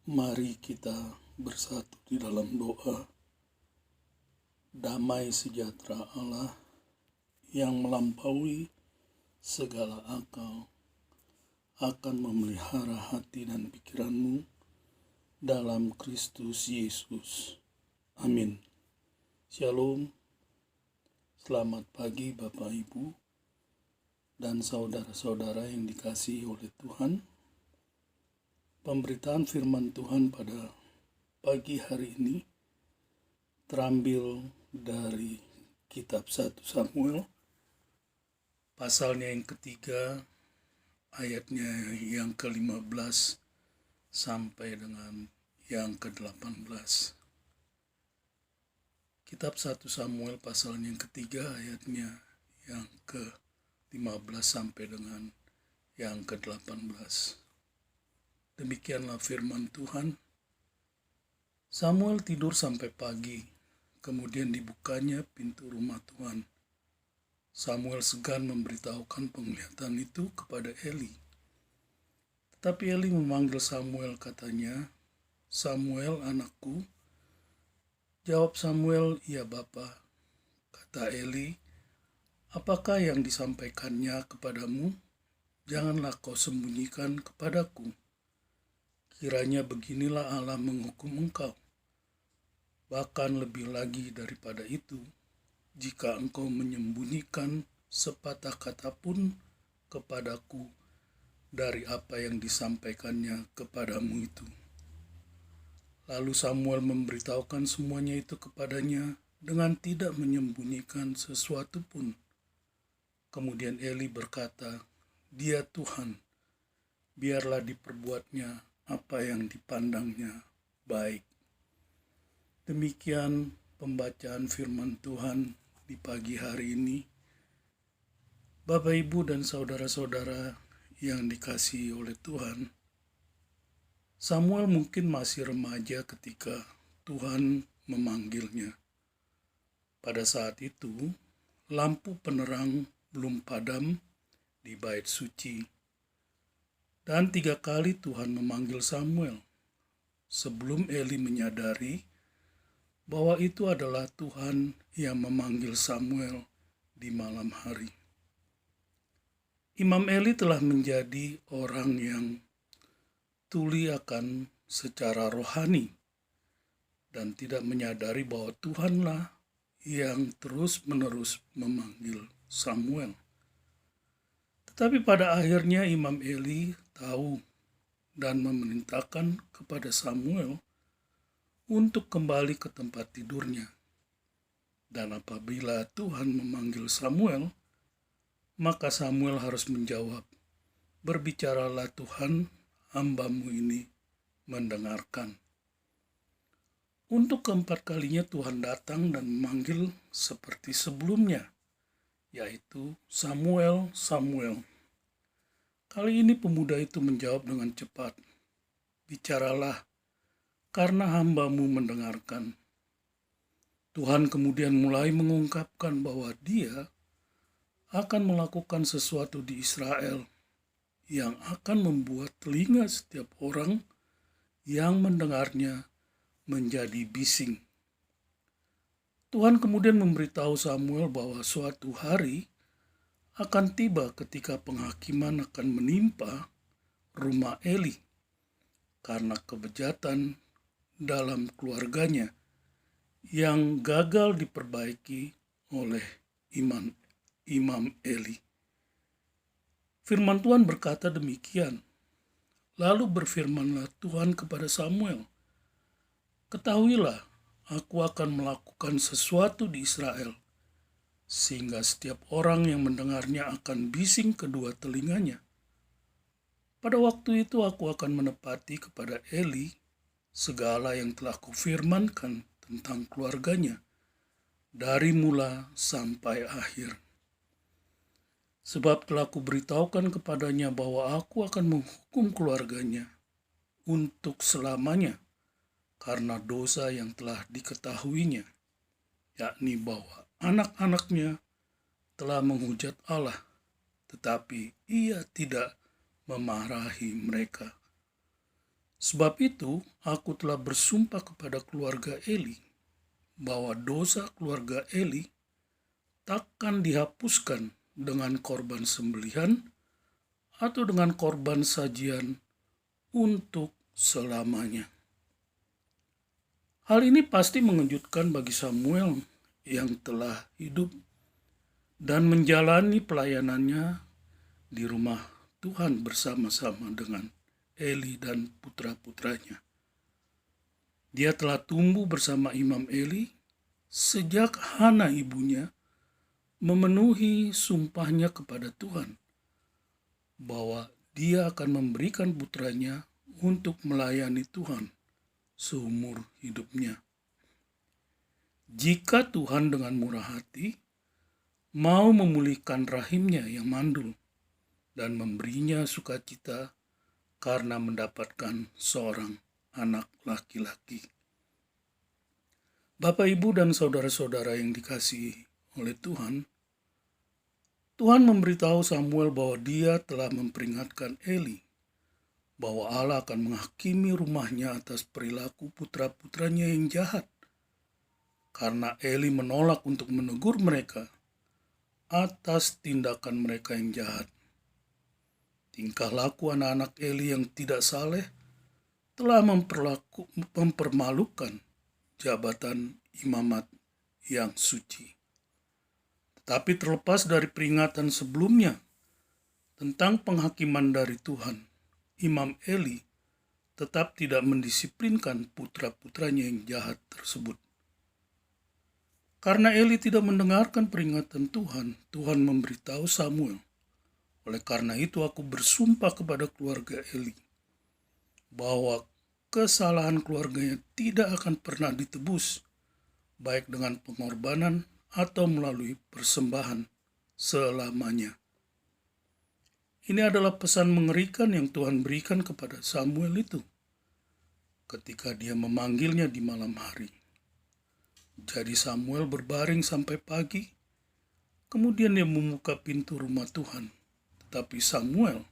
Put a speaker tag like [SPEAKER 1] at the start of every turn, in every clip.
[SPEAKER 1] Mari kita bersatu di dalam doa. Damai sejahtera Allah yang melampaui segala akal akan memelihara hati dan pikiranmu dalam Kristus Yesus. Amin. Shalom. Selamat pagi Bapak Ibu dan saudara-saudara yang dikasihi oleh Tuhan. Pemberitaan firman Tuhan pada pagi hari ini terambil dari kitab 1 Samuel, pasalnya yang ketiga, ayatnya yang ke-15 sampai dengan yang ke-18. Kitab 1 Samuel pasalnya yang ketiga, ayatnya yang ke-15 sampai dengan yang ke-18. Demikianlah firman Tuhan. Samuel tidur sampai pagi, kemudian dibukanya pintu rumah Tuhan. Samuel segan memberitahukan penglihatan itu kepada Eli. Tetapi Eli memanggil Samuel, katanya, "Samuel, anakku." Jawab Samuel, "Ya Bapa." Kata Eli, "Apakah yang disampaikannya kepadamu? Janganlah kau sembunyikan kepadaku. Kiranya beginilah Allah menghukum engkau. Bahkan lebih lagi daripada itu, jika engkau menyembunyikan sepatah kata pun kepadaku dari apa yang disampaikannya kepadamu itu." Lalu Samuel memberitahukan semuanya itu kepadanya dengan tidak menyembunyikan sesuatu pun. Kemudian Eli berkata, "Dia Tuhan, biarlah diperbuatnya apa yang dipandangnya baik." Demikian pembacaan firman Tuhan di pagi hari ini. Bapak, Ibu, dan saudara-saudara yang dikasihi oleh Tuhan, Samuel mungkin masih remaja ketika Tuhan memanggilnya. Pada saat itu, lampu penerang belum padam di bait suci. Dan 3 kali Tuhan memanggil Samuel sebelum Eli menyadari bahwa itu adalah Tuhan yang memanggil Samuel di malam hari. Imam Eli telah menjadi orang yang tuli akan secara rohani dan tidak menyadari bahwa Tuhanlah yang terus-menerus memanggil Samuel. Tetapi pada akhirnya Imam Eli tahu dan memerintahkan kepada Samuel untuk kembali ke tempat tidurnya. Dan apabila Tuhan memanggil Samuel, maka Samuel harus menjawab, "Berbicaralah Tuhan, hamba-Mu ini mendengarkan." Untuk keempat kalinya Tuhan datang dan memanggil seperti sebelumnya, yaitu, "Samuel, Samuel." Kali ini pemuda itu menjawab dengan cepat, "Bicaralah, karena hamba-Mu mendengarkan." Tuhan kemudian mulai mengungkapkan bahwa Dia akan melakukan sesuatu di Israel yang akan membuat telinga setiap orang yang mendengarnya menjadi bising. Tuhan kemudian memberitahu Samuel bahwa suatu hari akan tiba ketika penghakiman akan menimpa rumah Eli karena kebejatan dalam keluarganya yang gagal diperbaiki oleh Imam Eli. Firman Tuhan berkata demikian. Lalu berfirmanlah Tuhan kepada Samuel, "Ketahuilah, aku akan melakukan sesuatu di Israel, sehingga setiap orang yang mendengarnya akan bising kedua telinganya. Pada waktu itu aku akan menepati kepada Eli segala yang telah kufirmankan tentang keluarganya, dari mula sampai akhir. Sebab telah kuberitahukan kepadanya bahwa aku akan menghukum keluarganya untuk selamanya karena dosa yang telah diketahuinya, yakni bahwa anak-anaknya telah menghujat Allah, tetapi Ia tidak memarahi mereka. Sebab itu, aku telah bersumpah kepada keluarga Eli bahwa dosa keluarga Eli takkan dihapuskan dengan korban sembelihan atau dengan korban sajian untuk selamanya. Hal ini pasti mengejutkan bagi Samuel yang telah hidup dan menjalani pelayanannya di rumah Tuhan bersama-sama dengan Eli dan putra-putranya. Dia telah tumbuh bersama Imam Eli sejak Hana ibunya memenuhi sumpahnya kepada Tuhan bahwa dia akan memberikan putranya untuk melayani Tuhan seumur hidupnya. Jika Tuhan dengan murah hati mau memulihkan rahimnya yang mandul dan memberinya sukacita karena mendapatkan seorang anak laki-laki. Bapak, Ibu, dan saudara-saudara yang dikasihi oleh Tuhan, Tuhan memberitahu Samuel bahwa dia telah memperingatkan Eli bahwa Allah akan menghakimi rumahnya atas perilaku putra-putranya yang jahat, karena Eli menolak untuk menegur mereka atas tindakan mereka yang jahat. Tingkah laku anak-anak Eli yang tidak saleh telah mempermalukan jabatan imamat yang suci. Tetapi terlepas dari peringatan sebelumnya tentang penghakiman dari Tuhan, Imam Eli tetap tidak mendisiplinkan putra-putranya yang jahat tersebut. Karena Eli tidak mendengarkan peringatan Tuhan, Tuhan memberitahu Samuel, oleh karena itu aku bersumpah kepada keluarga Eli bahwa kesalahan keluarganya tidak akan pernah ditebus, baik dengan pengorbanan atau melalui persembahan selamanya. Ini adalah pesan mengerikan yang Tuhan berikan kepada Samuel itu ketika dia memanggilnya di malam hari. Jadi Samuel berbaring sampai pagi, kemudian dia membuka pintu rumah Tuhan. Tetapi Samuel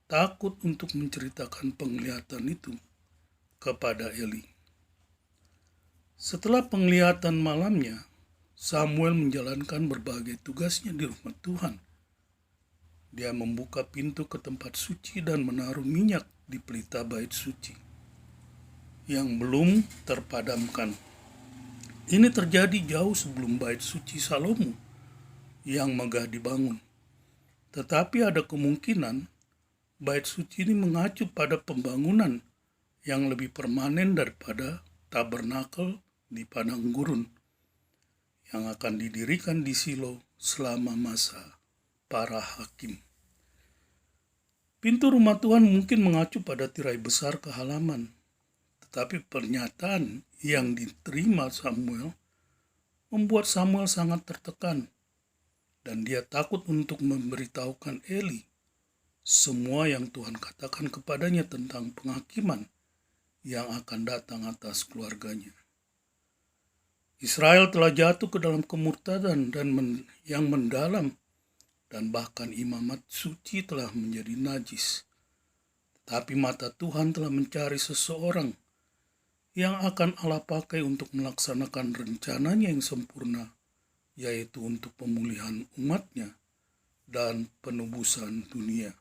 [SPEAKER 1] takut untuk menceritakan penglihatan itu kepada Eli. Setelah penglihatan malamnya, Samuel menjalankan berbagai tugasnya di rumah Tuhan. Dia membuka pintu ke tempat suci dan menaruh minyak di pelita bait suci yang belum terpadamkan. Ini terjadi jauh sebelum bait suci Salomo yang megah dibangun. Tetapi ada kemungkinan bait suci ini mengacu pada pembangunan yang lebih permanen daripada tabernakel di padang gurun yang akan didirikan di Silo selama masa para hakim. Pintu rumah Tuhan mungkin mengacu pada tirai besar ke halaman, tetapi pernyataan yang diterima Samuel membuat Samuel sangat tertekan, dan dia takut untuk memberitahukan Eli semua yang Tuhan katakan kepadanya tentang penghakiman yang akan datang atas keluarganya. Israel telah jatuh ke dalam kemurtadan yang mendalam, dan bahkan imamat suci telah menjadi najis. Tetapi mata Tuhan telah mencari seseorang yang akan Allah pakai untuk melaksanakan rencananya yang sempurna, yaitu untuk pemulihan umatnya dan penebusan dunia.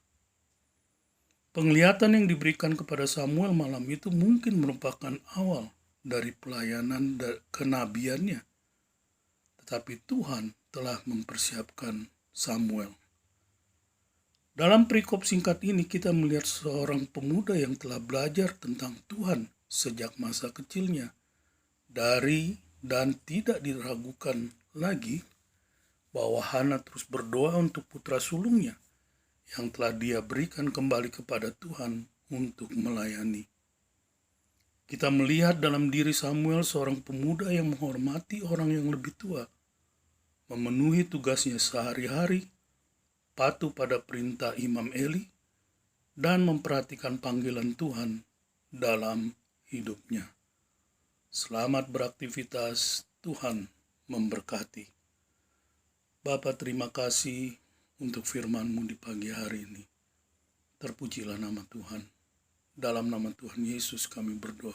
[SPEAKER 1] Penglihatan yang diberikan kepada Samuel malam itu mungkin merupakan awal dari pelayanan kenabiannya. Tetapi Tuhan telah mempersiapkan Samuel. Dalam perikop singkat ini kita melihat seorang pemuda yang telah belajar tentang Tuhan sejak masa kecilnya, dan tidak diragukan lagi bahwa Hana terus berdoa untuk putra sulungnya yang telah dia berikan kembali kepada Tuhan untuk melayani. Kita melihat dalam diri Samuel seorang pemuda yang menghormati orang yang lebih tua, memenuhi tugasnya sehari-hari, patuh pada perintah Imam Eli, dan memperhatikan panggilan Tuhan dalam hidupnya. Selamat beraktivitas, Tuhan memberkati. Bapa, terima kasih untuk firman-Mu di pagi hari ini. Terpujilah nama Tuhan. Dalam nama Tuhan Yesus kami berdoa.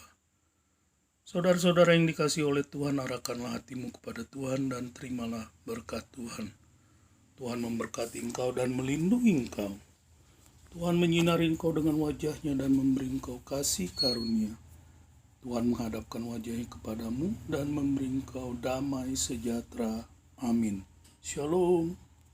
[SPEAKER 1] Saudara-saudara yang dikasihi oleh Tuhan, arahkanlah hatimu kepada Tuhan dan terimalah berkat Tuhan. Tuhan memberkati engkau dan melindungi engkau. Tuhan menyinari engkau dengan wajah-Nya dan memberi engkau kasih karunia. Tuhan menghadapkan wajah-Nya kepadamu dan memberi engkau damai sejahtera. Amin. Shalom.